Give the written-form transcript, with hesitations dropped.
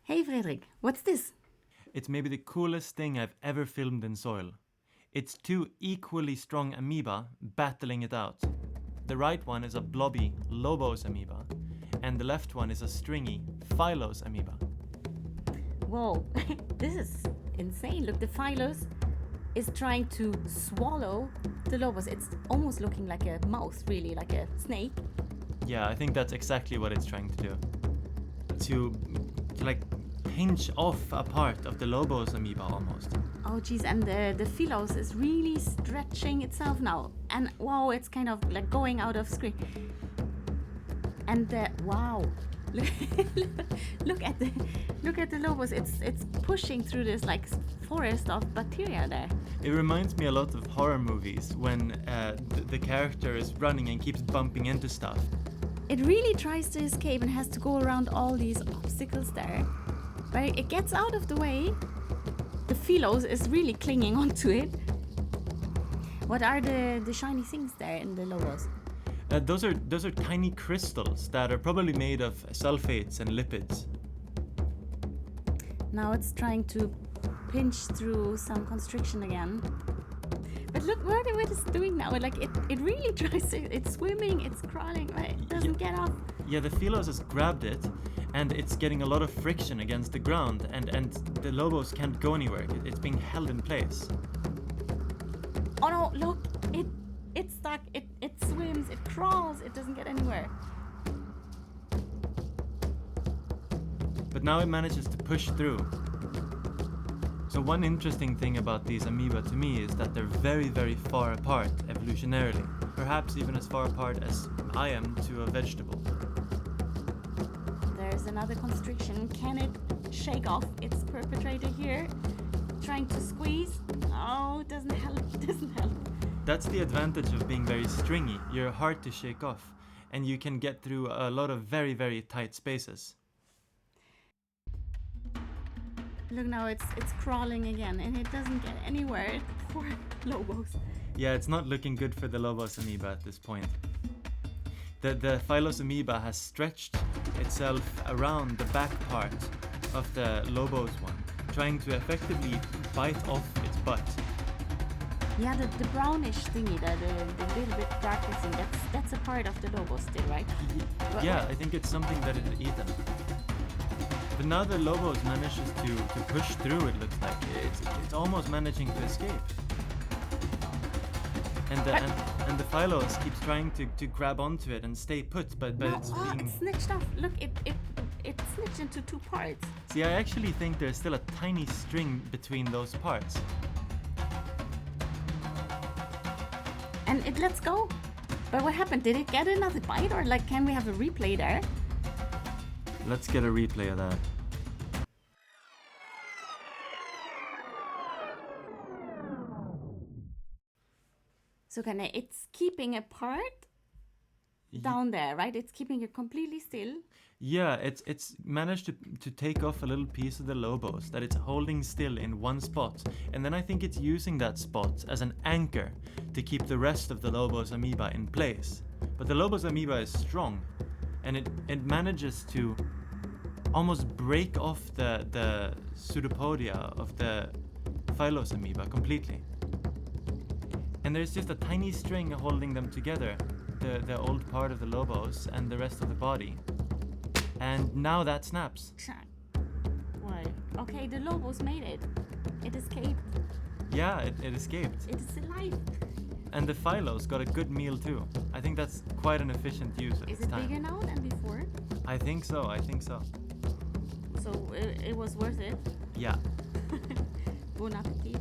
Hey Fredrik, what's this? It's maybe the coolest thing I've ever filmed in soil. It's two equally strong amoeba battling it out. The right one is a blobby Lobos amoeba, and the left one is a stringy Phylos amoeba. Whoa, this is insane. Look, the Phylos is trying to swallow the Lobos. It's almost looking like a mouse, really, like a snake. Yeah, I think that's exactly what it's trying to do. To like pinch off a part of the Lobos amoeba almost. Oh geez, and the Phylos is really stretching itself now. And wow, it's kind of like going out of screen. And wow. look at the Lobos. It's pushing through this like forest of bacteria there. It reminds me a lot of horror movies when the character is running and keeps bumping into stuff. It really tries to escape and has to go around all these obstacles there. But it gets out of the way. The Phylos is really clinging onto it. What are the shiny things there in the Lobos? Those are tiny crystals that are probably made of sulfates and lipids. Now it's trying to pinch through some constriction again. But look what it's doing now. Like it really tries to. It's swimming. It's crawling. But it doesn't get off. Yeah, the Phylos has grabbed it, and it's getting a lot of friction against the ground, and the Lobos can't go anywhere. It's being held in place. Oh no! Look, it's stuck. It swims. It crawls. It doesn't get anywhere. But now it manages to push through. So one interesting thing about these amoeba to me is that they're very, very far apart evolutionarily. Perhaps even as far apart as I am to a vegetable. There's another constriction. Can it shake off its perpetrator here? Trying to squeeze. Oh, it doesn't help. It doesn't help. That's the advantage of being very stringy. You're hard to shake off, and you can get through a lot of very, very tight spaces. Look now, it's crawling again, and it doesn't get anywhere. Poor Lobos. Yeah, it's not looking good for the Lobos amoeba at this point. The Phylos amoeba has stretched itself around the back part of the Lobos one, trying to effectively bite off its butt. Yeah, the brownish thingy there, the little bit darker thing, that's a part of the Lobos still, right? Yeah, I think it's something that it had eaten. But now the Lobos manages to push through, it looks like. It's almost managing to escape. And the Phylos keeps trying to grab onto it and stay put, but no, it's being... being... it's snitched off. Look, it snitched into two parts. See, I actually think there's still a tiny string between those parts. And it lets go. But what happened? Did it get another bite, or like can we have a replay there? Let's get a replay of that. So it's keeping a part down there, right? It's keeping it completely still. Yeah, it's managed to take off a little piece of the Lobos that it's holding still in one spot, and then I think it's using that spot as an anchor to keep the rest of the Lobos amoeba in place. But the Lobos amoeba is strong, and it manages to almost break off the pseudopodia of the Phylos amoeba completely. And there's just a tiny string holding them together, the old part of the Lobos and the rest of the body. And now that snaps. Why? Okay, the Lobos made it. It escaped. Yeah, it escaped. It is alive. And the Phylos got a good meal too. I think that's quite an efficient use of Is its it time. bigger now than before? I think so. So it was worth it. Yeah. Bon appetit.